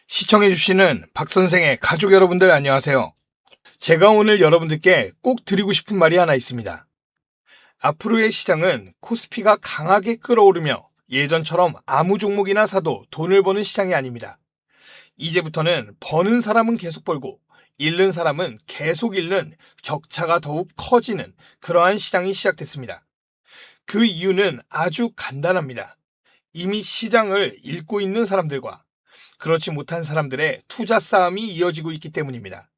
시청해주시는 박선생의 가족 여러분들 안녕하세요. 제가 오늘 여러분들께 꼭 드리고 싶은 말이 하나 있습니다. 앞으로의 시장은 코스피가 강하게 끌어오르며 예전처럼 아무 종목이나 사도 돈을 버는 시장이 아닙니다. 이제부터는 버는 사람은 계속 벌고 잃는 사람은 계속 잃는 격차가 더욱 커지는 그러한 시장이 시작됐습니다. 그 이유는 아주 간단합니다. 이미 시장을 읽고 있는 사람들과 그렇지 못한 사람들의 투자 싸움이 이어지고 있기 때문입니다.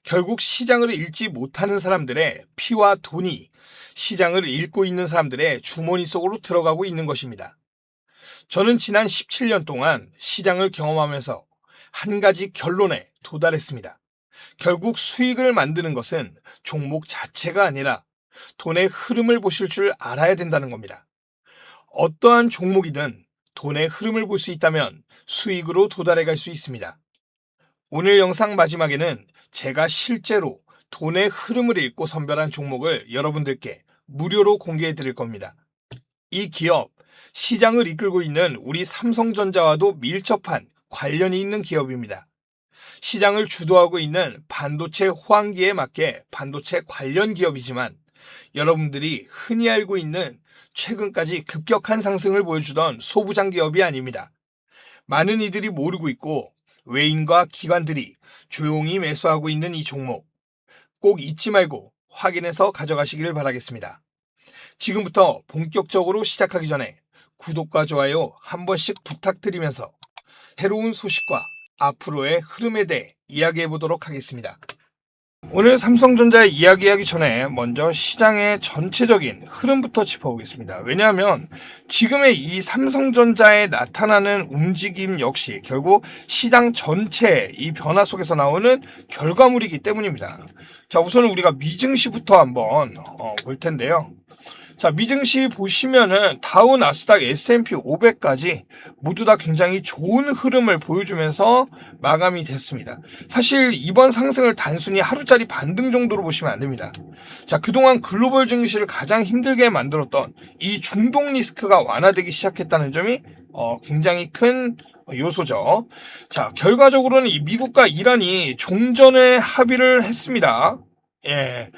결국 시장을 읽지 못하는 사람들의 피와 돈이 시장을 읽고 있는 사람들의 주머니 속으로 들어가고 있는 것입니다. 저는 지난 17년 동안 시장을 경험하면서 한 가지 결론에 도달했습니다. 결국 수익을 만드는 것은 종목 자체가 아니라 돈의 흐름을 보실 줄 알아야 된다는 겁니다. 어떠한 종목이든 돈의 흐름을 볼 수 있다면 수익으로 도달해 갈 수 있습니다. 오늘 영상 마지막에는 제가 실제로 돈의 흐름을 읽고 선별한 종목을 여러분들께 무료로 공개해 드릴 겁니다. 이 기업, 시장을 이끌고 있는 우리 삼성전자와도 밀접한 관련이 있는 기업입니다. 시장을 주도하고 있는 반도체 호황기에 맞게 반도체 관련 기업이지만 여러분들이 흔히 알고 있는 최근까지 급격한 상승을 보여주던 소부장 기업이 아닙니다. 많은 이들이 모르고 있고 외인과 기관들이 조용히 매수하고 있는 이 종목 꼭 잊지 말고 확인해서 가져가시길 바라겠습니다. 지금부터 본격적으로 시작하기 전에 구독과 좋아요 한 번씩 부탁드리면서 새로운 소식과 앞으로의 흐름에 대해 이야기해 보도록 하겠습니다. 오늘 삼성전자 이야기하기 전에 먼저 시장의 전체적인 흐름부터 짚어보겠습니다. 왜냐하면 지금의 이 삼성전자에 나타나는 움직임 역시 결국 시장 전체의 이 변화 속에서 나오는 결과물이기 때문입니다. 자, 우선 우리가 미증시부터 한번 볼 텐데요. 자, 미증시 보시면은 다우, 나스닥, S&P 500까지 모두 다 굉장히 좋은 흐름을 보여주면서 마감이 됐습니다. 사실 이번 상승을 단순히 하루짜리 반등 정도로 보시면 안 됩니다. 자, 그동안 글로벌 증시를 가장 힘들게 만들었던 이 중동 리스크가 완화되기 시작했다는 점이 굉장히 큰 요소죠. 자, 결과적으로는 이 미국과 이란이 종전에 합의를 했습니다. 예.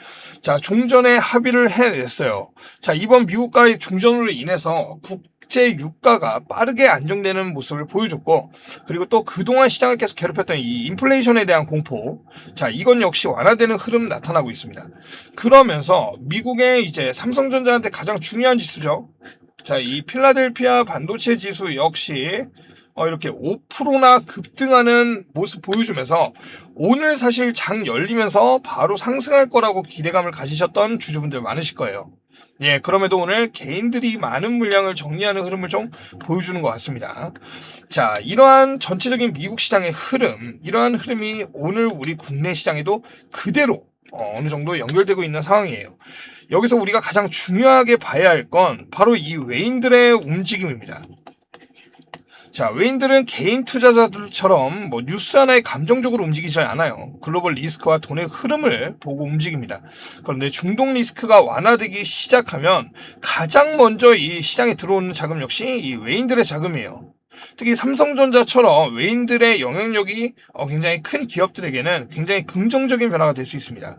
자, 종전에 합의를 해냈어요. 자, 이번 미국과의 종전으로 인해서 국제 유가가 빠르게 안정되는 모습을 보여줬고, 그리고 또 그동안 시장을 계속 괴롭혔던 이 인플레이션에 대한 공포. 자, 이건 역시 완화되는 흐름 나타나고 있습니다. 그러면서 미국의 이제 삼성전자한테 가장 중요한 지수죠. 자, 이 필라델피아 반도체 지수 역시 이렇게 5%나 급등하는 모습 보여주면서 오늘 사실 장 열리면서 바로 상승할 거라고 기대감을 가지셨던 주주분들 많으실 거예요. 예, 그럼에도 오늘 개인들이 많은 물량을 정리하는 흐름을 좀 보여주는 것 같습니다. 자, 이러한 전체적인 미국 시장의 흐름, 이러한 흐름이 오늘 우리 국내 시장에도 그대로 어느 정도 연결되고 있는 상황이에요. 여기서 우리가 가장 중요하게 봐야 할 건 바로 이 외인들의 움직임입니다. 자, 외인들은 개인 투자자들처럼 뉴스 하나에 감정적으로 움직이지 않아요. 글로벌 리스크와 돈의 흐름을 보고 움직입니다. 그런데 중동 리스크가 완화되기 시작하면 가장 먼저 이 시장에 들어오는 자금 역시 이 외인들의 자금이에요. 특히 삼성전자처럼 외인들의 영향력이 굉장히 큰 기업들에게는 굉장히 긍정적인 변화가 될 수 있습니다.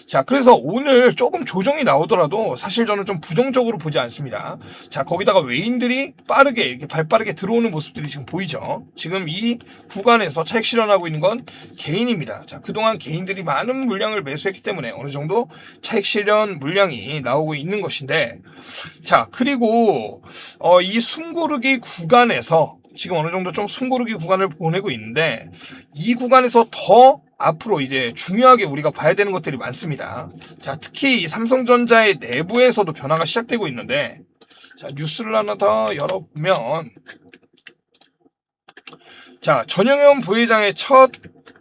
자, 그래서 오늘 조금 조정이 나오더라도 사실 저는 좀 부정적으로 보지 않습니다. 자, 거기다가 외인들이 빠르게 이렇게 발빠르게 들어오는 모습들이 지금 보이죠. 지금 이 구간에서 차익 실현하고 있는 건 개인입니다. 자, 그동안 개인들이 많은 물량을 매수했기 때문에 어느 정도 차익 실현 물량이 나오고 있는 것인데, 자, 그리고 이 숨고르기 구간에서 지금 어느 정도 좀 숨고르기 구간을 보내고 있는데, 이 구간에서 더 앞으로 이제 중요하게 우리가 봐야 되는 것들이 많습니다. 자, 특히 이 삼성전자의 내부에서도 변화가 시작되고 있는데, 자, 뉴스를 하나 더 열어보면, 자, 전영현 부회장의 첫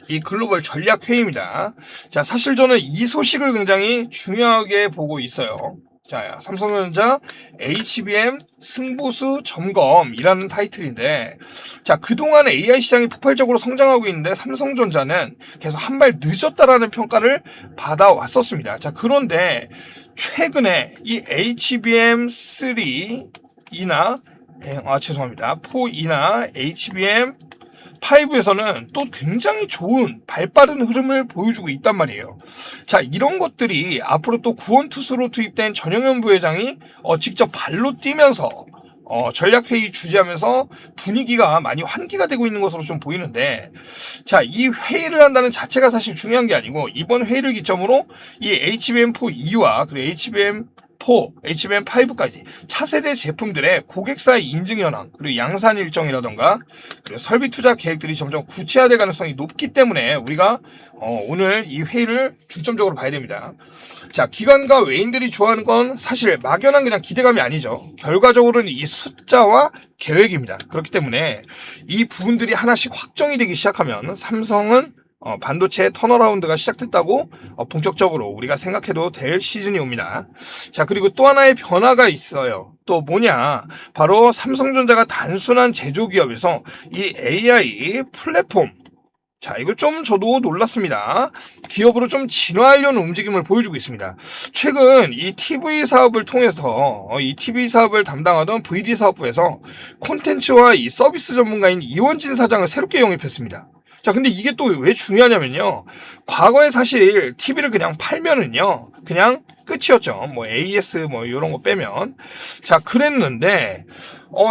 이 글로벌 전략 회의입니다. 자, 사실 저는 이 소식을 굉장히 중요하게 보고 있어요. 자, 삼성전자 HBM 승부수 점검이라는 타이틀인데, 자, 그동안 AI 시장이 폭발적으로 성장하고 있는데 삼성전자는 계속 한 발 늦었다라는 평가를 받아왔었습니다. 자, 그런데 최근에 이 HBM3이나 죄송합니다. 4이나 HBM 5에서는 또 굉장히 좋은 발빠른 흐름을 보여주고 있단 말이에요. 자, 이런 것들이 앞으로 또 구원투수로 투입된 전영현 부회장이 직접 발로 뛰면서 전략회의 주재하면서 분위기가 많이 환기가 되고 있는 것으로 좀 보이는데, 자, 이 회의를 한다는 자체가 사실 중요한 게 아니고, 이번 회의를 기점으로 이 HBM4E와 그리고 HBM5까지 차세대 제품들의 고객사 인증 현황, 그리고 양산 일정이라던가, 그리고 설비 투자 계획들이 점점 구체화될 가능성이 높기 때문에 우리가 오늘 이 회의를 중점적으로 봐야 됩니다. 자, 기관과 외인들이 좋아하는 건 사실 막연한 그냥 기대감이 아니죠. 결과적으로는 이 숫자와 계획입니다. 그렇기 때문에 이 부분들이 하나씩 확정이 되기 시작하면 삼성은 반도체 턴어라운드가 시작됐다고 본격적으로 우리가 생각해도 될 시즌이 옵니다. 자, 그리고 또 하나의 변화가 있어요. 또 뭐냐? 바로 삼성전자가 단순한 제조기업에서 이 AI 플랫폼, 자, 이거 좀 저도 놀랐습니다. 기업으로 좀 진화하려는 움직임을 보여주고 있습니다. 최근 이 TV 사업을 통해서 이 TV 사업을 담당하던 VD 사업부에서 콘텐츠와 이 서비스 전문가인 이원진 사장을 새롭게 영입했습니다. 자, 근데 이게 또 왜 중요하냐면요. 과거에 사실 TV를 그냥 팔면은요, 그냥 끝이었죠. 뭐 AS 뭐 이런 거 빼면. 자, 그랬는데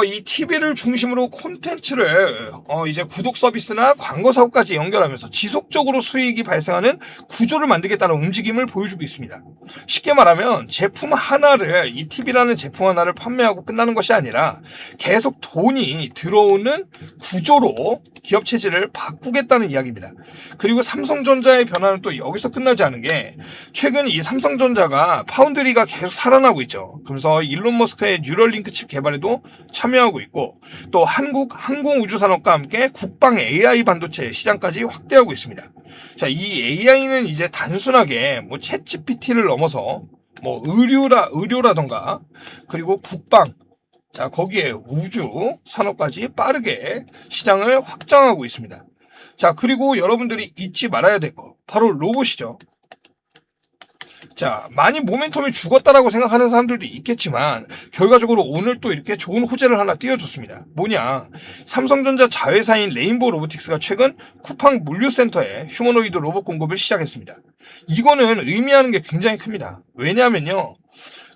이 TV를 중심으로 콘텐츠를 이제 구독 서비스나 광고 사업까지 연결하면서 지속적으로 수익이 발생하는 구조를 만들겠다는 움직임을 보여주고 있습니다. 쉽게 말하면 제품 하나를, 이 TV라는 제품 하나를 판매하고 끝나는 것이 아니라 계속 돈이 들어오는 구조로 기업 체질을 바꾸겠다는 이야기입니다. 그리고 삼성전자의 변화는 또 여기서 끝나지 않은 게, 최근 이 삼성전자가 파운드리가 계속 살아나고 있죠. 그래서 일론 머스크의 뉴럴링크 칩 개발에도 참여하고 있고, 또 한국 항공우주산업과 함께 국방 AI 반도체 시장까지 확대하고 있습니다. 자, 이 AI는 이제 단순하게 뭐 챗GPT를 넘어서 뭐 의료라던가, 그리고 국방, 자, 거기에 우주 산업까지 빠르게 시장을 확장하고 있습니다. 자, 그리고 여러분들이 잊지 말아야 될 거, 바로 로봇이죠. 자, 많이 모멘텀이 죽었다라고 생각하는 사람들도 있겠지만, 결과적으로 오늘 또 이렇게 좋은 호재를 하나 띄워줬습니다. 뭐냐? 삼성전자 자회사인 레인보우 로보틱스가 최근 쿠팡 물류센터에 휴머노이드 로봇 공급을 시작했습니다. 이거는 의미하는 게 굉장히 큽니다. 왜냐하면요,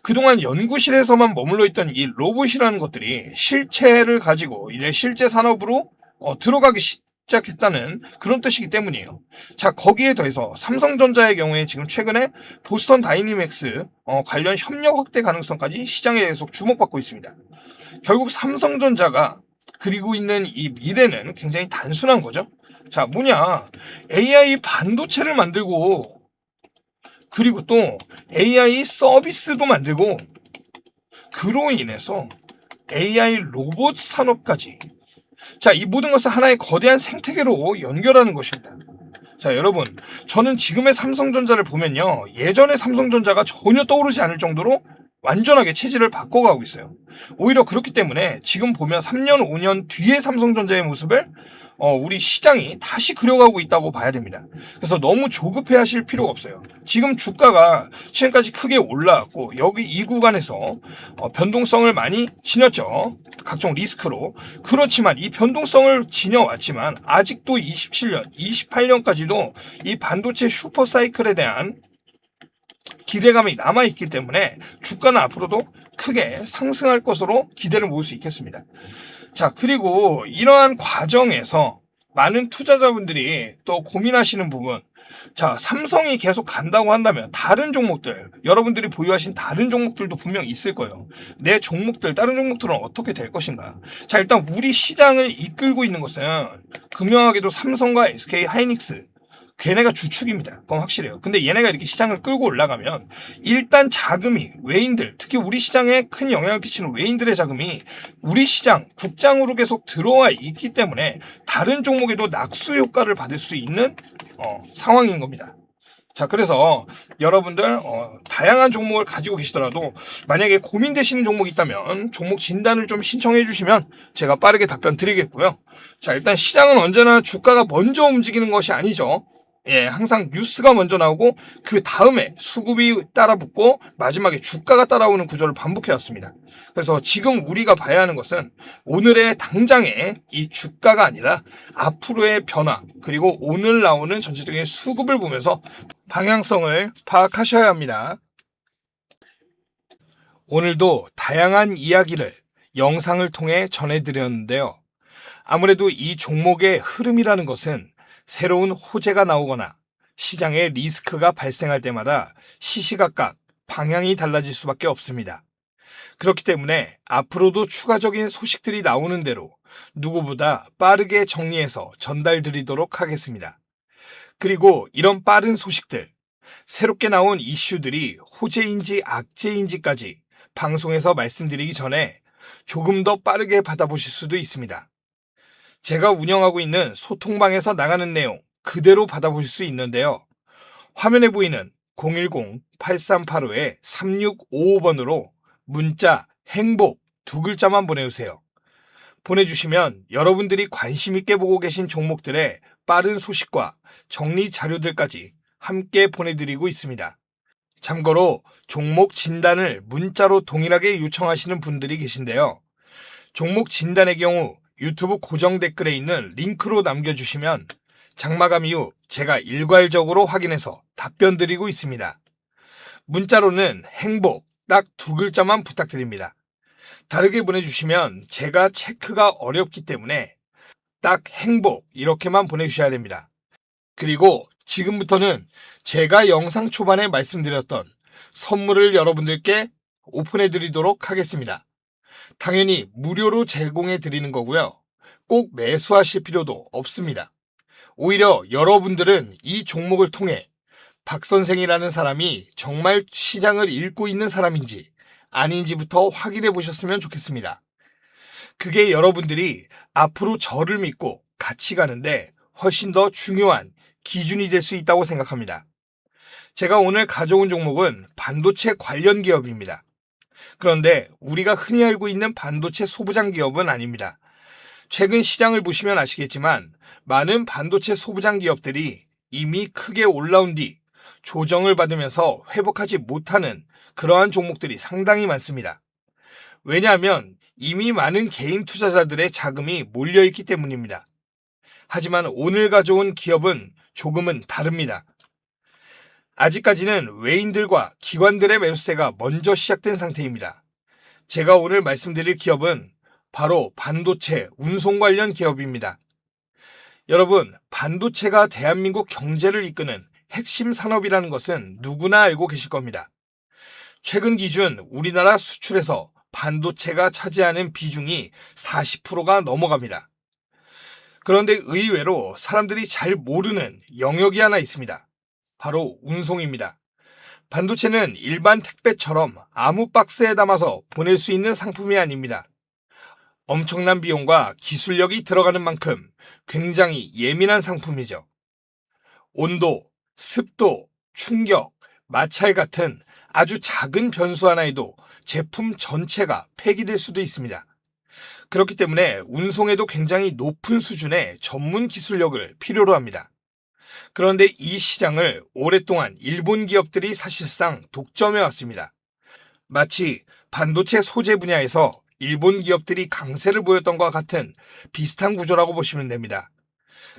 그동안 연구실에서만 머물러 있던 이 로봇이라는 것들이 실체를 가지고 이제 실제 산업으로 들어가기 시작했다는 그런 뜻이기 때문이에요. 자, 거기에 더해서 삼성전자의 경우에 지금 최근에 보스턴 다이내믹스 관련 협력 확대 가능성까지 시장에 계속 주목받고 있습니다. 결국 삼성전자가 그리고 있는 이 미래는 굉장히 단순한 거죠. 자, 뭐냐? AI 반도체를 만들고, 그리고 또 AI 서비스도 만들고, 그로 인해서 AI 로봇 산업까지, 자, 이 모든 것을 하나의 거대한 생태계로 연결하는 것입니다. 자, 여러분, 저는 지금의 삼성전자를 보면요, 예전의 삼성전자가 전혀 떠오르지 않을 정도로 완전하게 체질을 바꿔가고 있어요. 오히려 그렇기 때문에 지금 보면 3년, 5년 뒤의 삼성전자의 모습을 우리 시장이 다시 그려가고 있다고 봐야 됩니다. 그래서 너무 조급해 하실 필요가 없어요. 지금 주가가 지금까지 크게 올라왔고, 여기 이 구간에서 변동성을 많이 지녔죠. 각종 리스크로. 그렇지만 이 변동성을 지녀왔지만 아직도 27년, 28년까지도 이 반도체 슈퍼사이클에 대한 기대감이 남아있기 때문에 주가는 앞으로도 크게 상승할 것으로 기대를 모을 수 있겠습니다. 자, 그리고 이러한 과정에서 많은 투자자분들이 또 고민하시는 부분, 자, 삼성이 계속 간다고 한다면 다른 종목들, 여러분들이 보유하신 다른 종목들도 분명 있을 거예요. 내 종목들, 다른 종목들은 어떻게 될 것인가? 자, 일단 우리 시장을 이끌고 있는 것은 분명하게도 삼성과 SK 하이닉스, 걔네가 주축입니다. 그건 확실해요. 근데 얘네가 이렇게 시장을 끌고 올라가면 일단 자금이, 외인들, 특히 우리 시장에 큰 영향을 끼치는 외인들의 자금이 우리 시장, 국장으로 계속 들어와 있기 때문에 다른 종목에도 낙수 효과를 받을 수 있는 상황인 겁니다. 자, 그래서 여러분들 다양한 종목을 가지고 계시더라도 만약에 고민되시는 종목이 있다면 종목 진단을 좀 신청해 주시면 제가 빠르게 답변 드리겠고요. 자, 일단 시장은 언제나 주가가 먼저 움직이는 것이 아니죠. 예, 항상 뉴스가 먼저 나오고 그 다음에 수급이 따라 붙고 마지막에 주가가 따라오는 구조를 반복해 왔습니다. 그래서 지금 우리가 봐야 하는 것은 오늘의 당장의 이 주가가 아니라 앞으로의 변화, 그리고 오늘 나오는 전체적인 수급을 보면서 방향성을 파악하셔야 합니다. 오늘도 다양한 이야기를 영상을 통해 전해드렸는데요. 아무래도 이 종목의 흐름이라는 것은 새로운 호재가 나오거나 시장에 리스크가 발생할 때마다 시시각각 방향이 달라질 수밖에 없습니다. 그렇기 때문에 앞으로도 추가적인 소식들이 나오는 대로 누구보다 빠르게 정리해서 전달드리도록 하겠습니다. 그리고 이런 빠른 소식들, 새롭게 나온 이슈들이 호재인지 악재인지까지 방송에서 말씀드리기 전에 조금 더 빠르게 받아보실 수도 있습니다. 제가 운영하고 있는 소통방에서 나가는 내용 그대로 받아보실 수 있는데요. 화면에 보이는 010-8385-3655번으로 문자 행복 두 글자만 보내주세요. 보내주시면 여러분들이 관심 있게 보고 계신 종목들의 빠른 소식과 정리 자료들까지 함께 보내드리고 있습니다. 참고로 종목 진단을 문자로 동일하게 요청하시는 분들이 계신데요. 종목 진단의 경우 유튜브 고정 댓글에 있는 링크로 남겨주시면 장마감 이후 제가 일괄적으로 확인해서 답변 드리고 있습니다. 문자로는 행복 딱 두 글자만 부탁드립니다. 다르게 보내주시면 제가 체크가 어렵기 때문에 딱 행복 이렇게만 보내주셔야 됩니다. 그리고 지금부터는 제가 영상 초반에 말씀드렸던 선물을 여러분들께 오픈해 드리도록 하겠습니다. 당연히 무료로 제공해 드리는 거고요. 꼭 매수하실 필요도 없습니다. 오히려 여러분들은 이 종목을 통해 박 선생이라는 사람이 정말 시장을 읽고 있는 사람인지 아닌지부터 확인해 보셨으면 좋겠습니다. 그게 여러분들이 앞으로 저를 믿고 같이 가는데 훨씬 더 중요한 기준이 될 수 있다고 생각합니다. 제가 오늘 가져온 종목은 반도체 관련 기업입니다. 그런데 우리가 흔히 알고 있는 반도체 소부장 기업은 아닙니다. 최근 시장을 보시면 아시겠지만 많은 반도체 소부장 기업들이 이미 크게 올라온 뒤 조정을 받으면서 회복하지 못하는 그러한 종목들이 상당히 많습니다. 왜냐하면 이미 많은 개인 투자자들의 자금이 몰려있기 때문입니다. 하지만 오늘 가져온 기업은 조금은 다릅니다. 아직까지는 외인들과 기관들의 매수세가 먼저 시작된 상태입니다. 제가 오늘 말씀드릴 기업은 바로 반도체 운송 관련 기업입니다. 여러분, 반도체가 대한민국 경제를 이끄는 핵심 산업이라는 것은 누구나 알고 계실 겁니다. 최근 기준 우리나라 수출에서 반도체가 차지하는 비중이 40%가 넘어갑니다. 그런데 의외로 사람들이 잘 모르는 영역이 하나 있습니다. 바로 운송입니다. 반도체는 일반 택배처럼 아무 박스에 담아서 보낼 수 있는 상품이 아닙니다. 엄청난 비용과 기술력이 들어가는 만큼 굉장히 예민한 상품이죠. 온도, 습도, 충격, 마찰 같은 아주 작은 변수 하나에도 제품 전체가 폐기될 수도 있습니다. 그렇기 때문에 운송에도 굉장히 높은 수준의 전문 기술력을 필요로 합니다. 그런데 이 시장을 오랫동안 일본 기업들이 사실상 독점해 왔습니다. 마치 반도체 소재 분야에서 일본 기업들이 강세를 보였던 것과 같은 비슷한 구조라고 보시면 됩니다.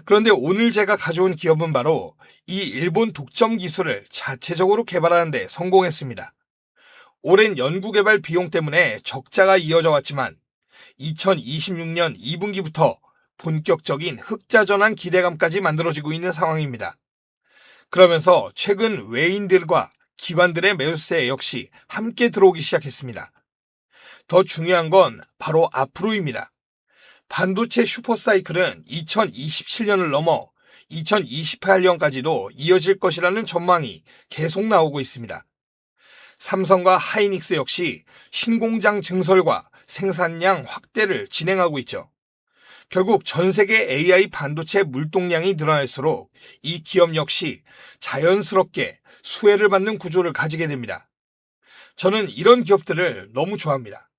그런데 오늘 제가 가져온 기업은 바로 이 일본 독점 기술을 자체적으로 개발하는 데 성공했습니다. 오랜 연구개발 비용 때문에 적자가 이어져 왔지만 2026년 2분기부터 본격적인 흑자 전환 기대감까지 만들어지고 있는 상황입니다. 그러면서 최근 외인들과 기관들의 매수세 역시 함께 들어오기 시작했습니다. 더 중요한 건 바로 앞으로입니다. 반도체 슈퍼사이클은 2027년을 넘어 2028년까지도 이어질 것이라는 전망이 계속 나오고 있습니다. 삼성과 하이닉스 역시 신공장 증설과 생산량 확대를 진행하고 있죠. 결국 전 세계 AI 반도체 물동량이 늘어날수록 이 기업 역시 자연스럽게 수혜를 받는 구조를 가지게 됩니다. 저는 이런 기업들을 너무 좋아합니다.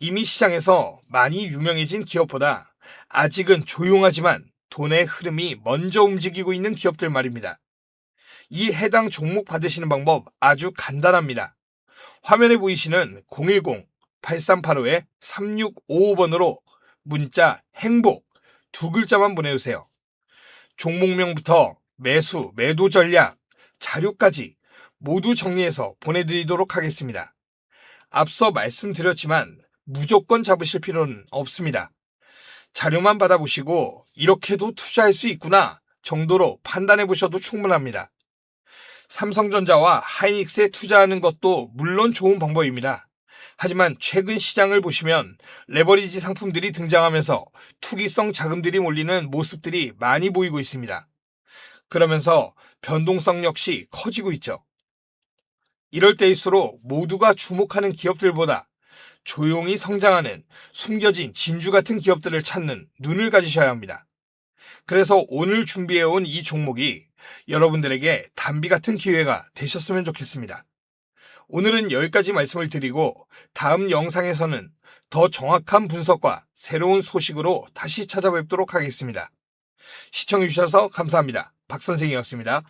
이미 시장에서 많이 유명해진 기업보다 아직은 조용하지만 돈의 흐름이 먼저 움직이고 있는 기업들 말입니다. 이 해당 종목 받으시는 방법 아주 간단합니다. 화면에 보이시는 010-8385-3655번으로 문자 행복 두 글자만 보내주세요. 종목명부터 매수, 매도 전략, 자료까지 모두 정리해서 보내드리도록 하겠습니다. 앞서 말씀드렸지만 무조건 잡으실 필요는 없습니다. 자료만 받아보시고 이렇게도 투자할 수 있구나 정도로 판단해 보셔도 충분합니다. 삼성전자와 하이닉스에 투자하는 것도 물론 좋은 방법입니다. 하지만 최근 시장을 보시면 레버리지 상품들이 등장하면서 투기성 자금들이 몰리는 모습들이 많이 보이고 있습니다. 그러면서 변동성 역시 커지고 있죠. 이럴 때일수록 모두가 주목하는 기업들보다 조용히 성장하는 숨겨진 진주 같은 기업들을 찾는 눈을 가지셔야 합니다. 그래서 오늘 준비해온 이 종목이 여러분들에게 단비 같은 기회가 되셨으면 좋겠습니다. 오늘은 여기까지 말씀을 드리고 다음 영상에서는 더 정확한 분석과 새로운 소식으로 다시 찾아뵙도록 하겠습니다. 시청해주셔서 감사합니다. 박 선생이었습니다.